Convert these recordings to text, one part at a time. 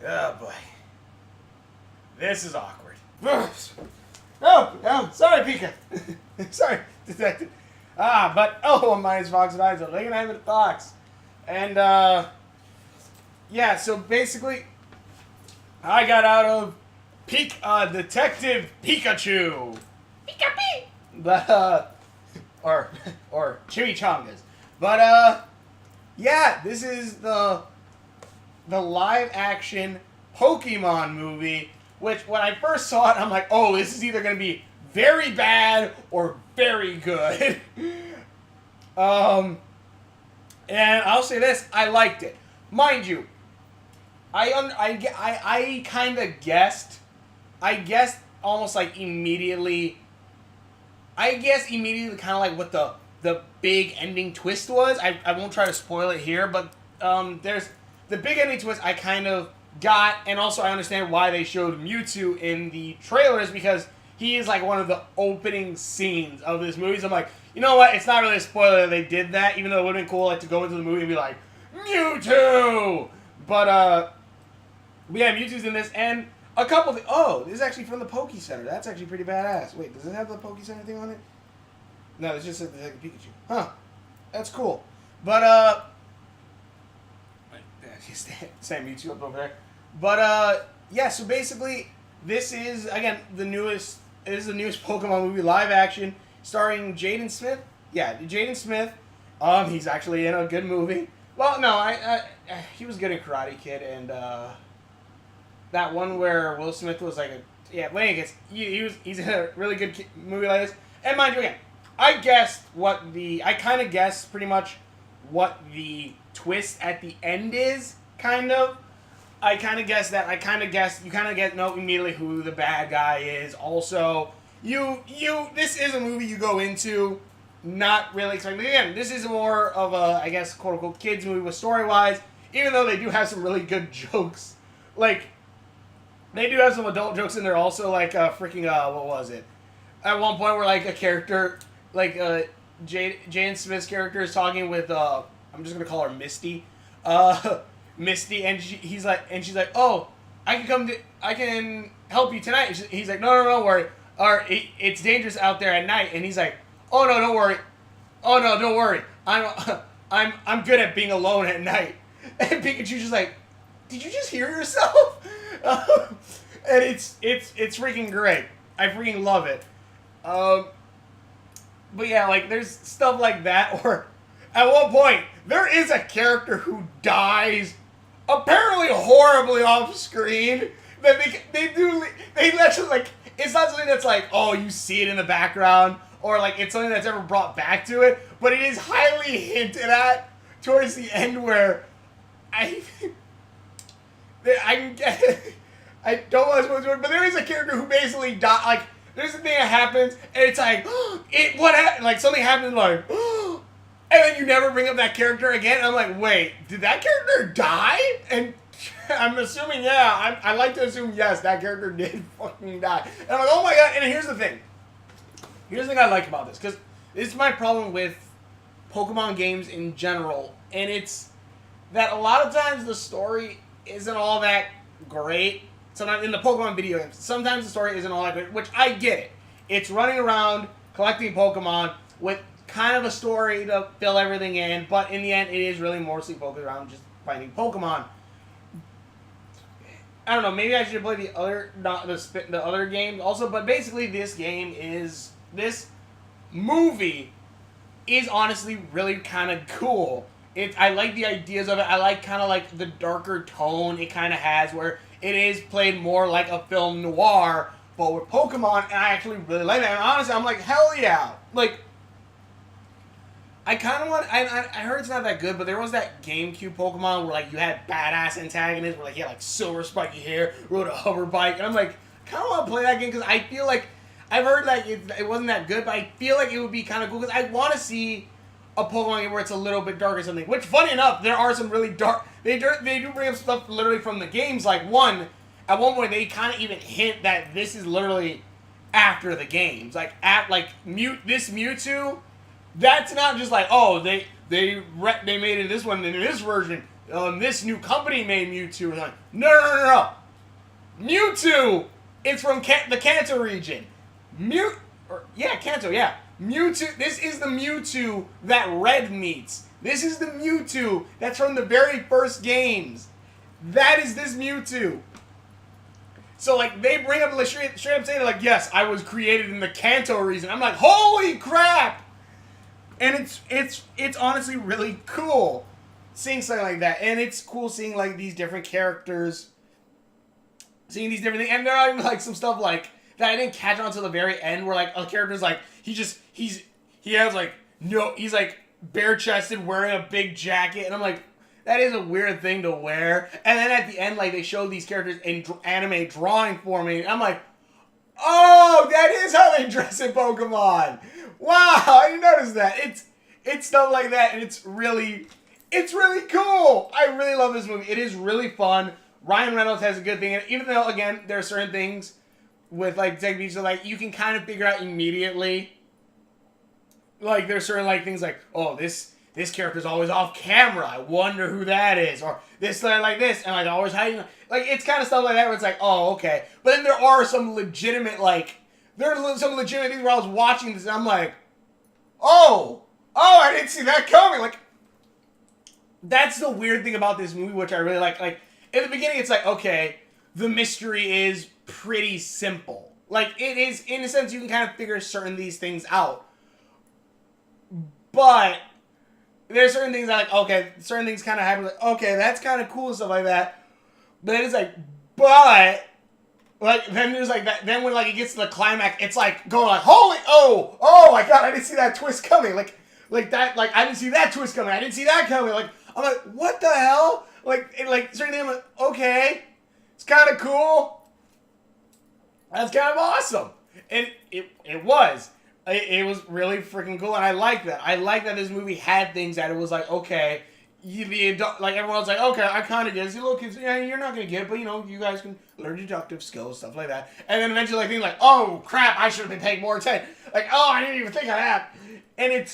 Oh boy. This is awkward. Oh, sorry, Pika. Sorry, detective. My name's Fox and I'm looking at the Fox. And, yeah, so basically, I got out of Detective Pikachu. Pika-pee! But, or chimichangas. But, yeah, this is the live action Pokemon movie, which when I first saw it, I'm like, oh, this is either going to be very bad or very good. And I'll say this, I liked it. Mind you, I kind of guessed. I guessed almost like immediately. I guess immediately kind of like what the big ending twist was. I won't try to spoil it here, but there's the big ending twist I kind of got, and also I understand why they showed Mewtwo in the trailers, because he is like one of the opening scenes of this movie. So I'm like, you know what? It's not really a spoiler that they did that, even though it would have been cool like to go into the movie and be like, Mewtwo! But yeah, Mewtwo's in this, and a couple of oh, this is actually from the Poke Center. That's actually pretty badass. Wait, does it have the Poke Center thing on it? No, it's just said Detective Pikachu. Huh. That's cool. But same Mewtwo up over there. But yeah, so basically this is again the newest Pokemon movie live action starring Jaden Smith. Yeah, Jaden Smith. He's actually in a good movie. Well, no, he was good in Karate Kid and that one where Will Smith was like playing against he's in a really good movie like this. And mind you, again, I kind of guessed pretty much what the twist at the end is, kind of. I kind of guessed that. You kind of know immediately who the bad guy is. Also, this is a movie you go into not really expecting. Again, this is more of a, I guess, quote unquote, kids movie with story-wise, even though they do have some really good jokes. Like, they do have some adult jokes in there also, like, what was it? At one point where, like, a character, like, Jaden Smith's character is talking with, I'm just gonna call her Misty. Misty, and she's like, oh, I can help you tonight. He's like, no, don't worry. It's dangerous out there at night. And he's like, oh no, don't worry. Oh no, don't worry. I'm good at being alone at night. And Pikachu's just like, did you just hear yourself? And it's freaking great. I freaking love it. But yeah, like there's stuff like that. Or at one point there is a character who dies apparently horribly off screen. That they actually, like, it's not something that's like, oh, you see it in the background, or like it's something that's ever brought back to it, but it is highly hinted at towards the end where I don't want to spoil it, but there is a character who basically died. Like, there's a thing that happens, and it's like, what happened? Like, something happened, like, and then you never bring up that character again. And I'm like, wait, did that character die? And I'm assuming, yeah. I like to assume, yes, that character did fucking die. And I'm like, oh my god. And here's the thing. Here's the thing I like about this. Because this is my problem with Pokemon games in general. And it's that a lot of times the story isn't all that great. Sometimes in the Pokemon video games, sometimes the story isn't all that great. Which I get it. It's running around collecting Pokemon with kind of a story to fill everything in, but in the end, it is really mostly focused around just finding Pokemon. I don't know. Maybe I should play the other games also, but basically, this movie is honestly really kind of cool. I like the ideas of it. I like kind of like the darker tone it kind of has, where it is played more like a film noir, but with Pokemon, and I actually really like that. And honestly, I'm like, hell yeah, like. I kind of want. I heard it's not that good, but there was that GameCube Pokemon where like you had badass antagonists, where like he had like silver spiky hair, rode a hover bike, and I'm like, kind of want to play that game because I feel like I've heard like it wasn't that good, but I feel like it would be kind of cool because I want to see a Pokemon game where it's a little bit dark or something. Which, funny enough, there are some really dark. They do bring up stuff literally from the games. Like at one point they kind of even hint that this is literally after the games. Like this Mewtwo. That's not just like, oh, they made it in this one, in this version, this new company made Mewtwo. Like, no. Mewtwo is from the Kanto region. Kanto, yeah. Mewtwo, this is the Mewtwo that Red meets. This is the Mewtwo that's from the very first games. That is this Mewtwo. So, like, they bring up, straight up saying, like, yes, I was created in the Kanto region. I'm like, holy crap! And it's honestly really cool seeing something like that. And it's cool seeing, like, these different characters, seeing these different things. And there are even, like, some stuff, like, that I didn't catch on until the very end, where, like, a character's, like, he's like, bare-chested, wearing a big jacket. And I'm like, that is a weird thing to wear. And then at the end, like, they show these characters in anime drawing for me. And I'm like, oh, that is how they dress in Pokemon. Wow, I didn't notice that. It's stuff like that, and it's really cool. I really love this movie. It is really fun. Ryan Reynolds has a good thing. And even though, again, there are certain things with, like, Detective Pikachu, like, you can kind of figure out immediately. Like, there's certain, like, things like, oh, this character's always off camera. I wonder who that is. Or this, like this. And, like, always hiding. Like, it's kind of stuff like that where it's like, oh, okay. But then there are some legitimate, like, there are some legitimate things where I was watching this and I'm like, oh, I didn't see that coming. Like, that's the weird thing about this movie, which I really like. Like, in the beginning, it's like, okay, the mystery is pretty simple. Like, it is, in a sense, you can kind of figure certain these things out. But there's certain things that, like, okay, certain things kind of happen, like, okay, that's kind of cool and stuff like that. But then it's like, but, like, then there's, like, that, then when, like, it gets to the climax, it's, like, going, like, holy, oh my god, I didn't see that twist coming. Like that, like, I didn't see that twist coming. I didn't see that coming. Like, I'm like, what the hell? Like, certain things, I'm like, okay, it's kind of cool. That's kind of awesome. And it was. It was really freaking cool, and I like that. I like that this movie had things that it was like, okay, the adult, like, everyone's like, okay, I kind of get it. See, little kids, yeah, you're not going to get it, but, you know, you guys can learn deductive skills, stuff like that. And then eventually, like, being like, oh, crap, I should have been paying more attention. Like, oh, I didn't even think of that. And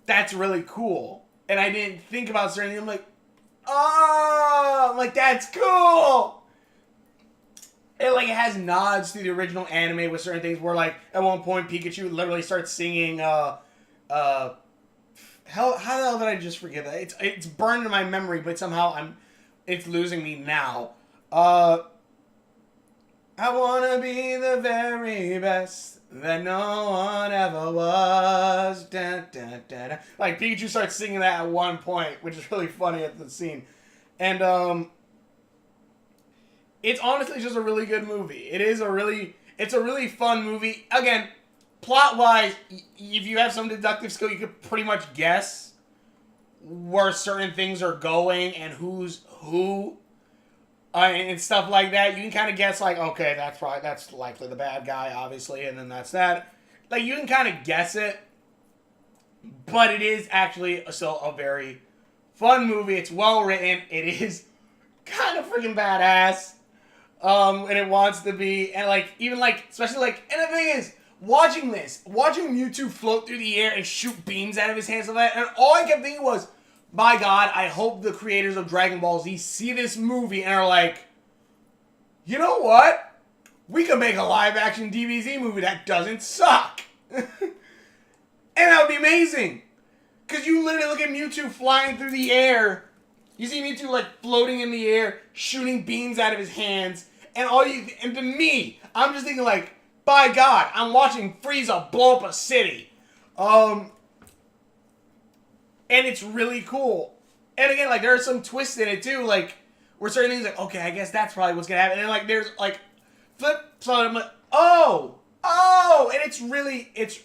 that's really cool. And I didn't think about certain things. I'm like, oh, I'm like, that's cool. And, like, it has nods to the original anime with certain things where, like, at one point, Pikachu literally starts singing, how the hell did I just forget that? It's burned in my memory, but somehow it's losing me now. I wanna be the very best that no one ever was. Da, da, da, da. Like, Pikachu starts singing that at one point, which is really funny at the scene. And, it's honestly just a really good movie. It's a really fun movie. Again, plot-wise, if you have some deductive skill, you could pretty much guess where certain things are going and who's who, and stuff like that. You can kind of guess, like, okay, that's likely the bad guy, obviously, and then that's that. Like, you can kind of guess it, but it is actually still a very fun movie. It's well written. It is kind of freaking badass. And it wants to be, and, like, even, like, especially, like, and the thing is, watching Mewtwo float through the air and shoot beams out of his hands and that, and all I kept thinking was, my god, I hope the creators of Dragon Ball Z see this movie and are like, you know what? We could make a live-action DBZ movie that doesn't suck. And that would be amazing. Because you literally look at Mewtwo flying through the air. You see Mewtwo, like, floating in the air, shooting beams out of his hands. And to me, I'm just thinking, like, by God, I'm watching Frieza blow up a city. And it's really cool. And again, like, there are some twists in it, too. Like, where certain things, like, okay, I guess that's probably what's going to happen. And then, like, there's, like, flip, so I'm like, oh. And it's...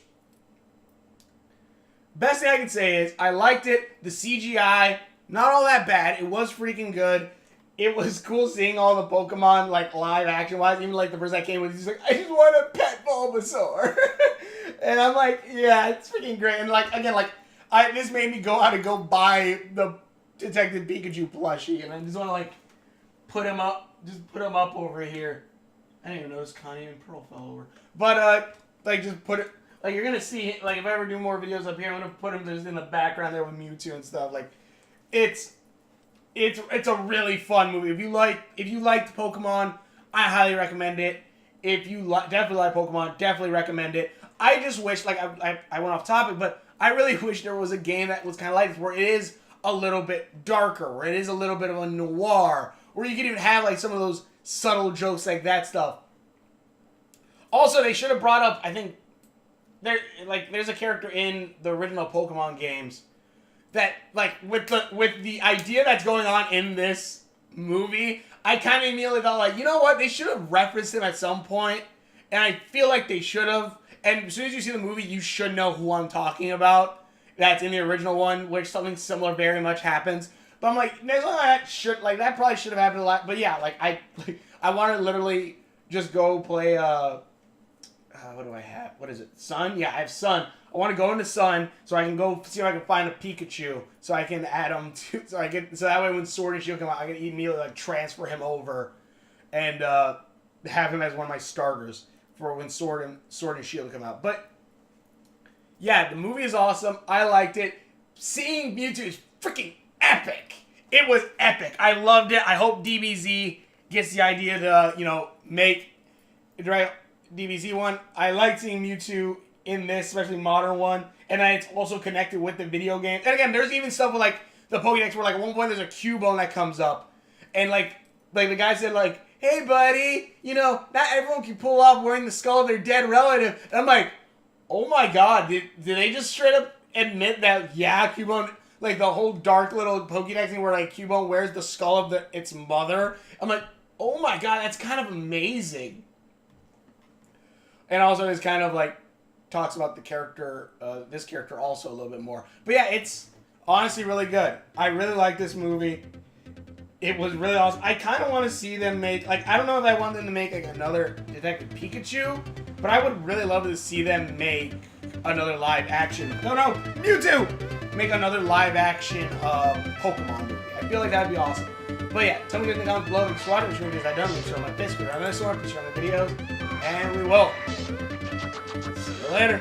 Best thing I can say is, I liked it. The CGI, not all that bad. It was freaking good. It was cool seeing all the Pokemon, like, live action-wise. Even, like, the person that came with, he's like, I just want a pet Bulbasaur. And I'm like, yeah, it's freaking great. And, like, again, like, this made me go out and go buy the Detective Pikachu plushie. And I just want to, like, put him up over here. I didn't even notice Connie and Pearl fell over. But, like, just put it, like, you're going to see, like, if I ever do more videos up here, I'm going to put him just in the background there with Mewtwo and stuff. Like, it's it's a really fun movie. If you liked Pokemon, I highly recommend it. If you definitely like Pokemon, definitely recommend it. I just wish, like, I went off topic, but I really wish there was a game that was kind of like this, where it is a little bit darker, where it is a little bit of a noir, where you could even have, like, some of those subtle jokes like that stuff. Also, they should have brought up, I think, there's a character in the original Pokemon games that, like, with the idea that's going on in this movie, I kind of immediately thought, like, you know what? They should have referenced him at some point, and I feel like they should have. And as soon as you see the movie, you should know who I'm talking about. That's in the original one, which something similar very much happens. But I'm like, that probably should have happened a lot. But yeah, I want to literally just go play. What do I have? What is it? Sun? Yeah, I have Sun. I want to go into Sun so I can go see if I can find a Pikachu so I can add him to. So that way when Sword and Shield come out, I can immediately like transfer him over and have him as one of my starters for when Sword and Shield come out. But yeah, the movie is awesome. I liked it. Seeing Mewtwo is freaking epic. It was epic. I loved it. I hope DBZ gets the idea to make DBZ one. I like seeing Mewtwo in this, especially modern one, and then it's also connected with the video game. And again, there's even stuff with like the Pokédex where like at one point there's a Cubone that comes up, and like the guy said like, "Hey buddy, not everyone can pull off wearing the skull of their dead relative." And I'm like, oh my god, did they just straight up admit that? Yeah, Cubone, like the whole dark little Pokédex thing where like Cubone wears the skull of its mother. I'm like, oh my god, that's kind of amazing. And also it's kind of like talks about the character, this character also a little bit more. But yeah, it's honestly really good. I really like this movie. It was really awesome. I kind of want to see them make, like, I don't know if I want them to make like another Detective Pikachu, but I would really love to see them make another live action. No, Mewtwo! Make another live action Pokemon movie. I feel like that'd be awesome. But yeah, tell me in the comments below if you watch which movies I've done. Make sure on my Discord, on this one, share my videos, and we will. See you later.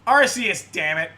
Arceus, damn it.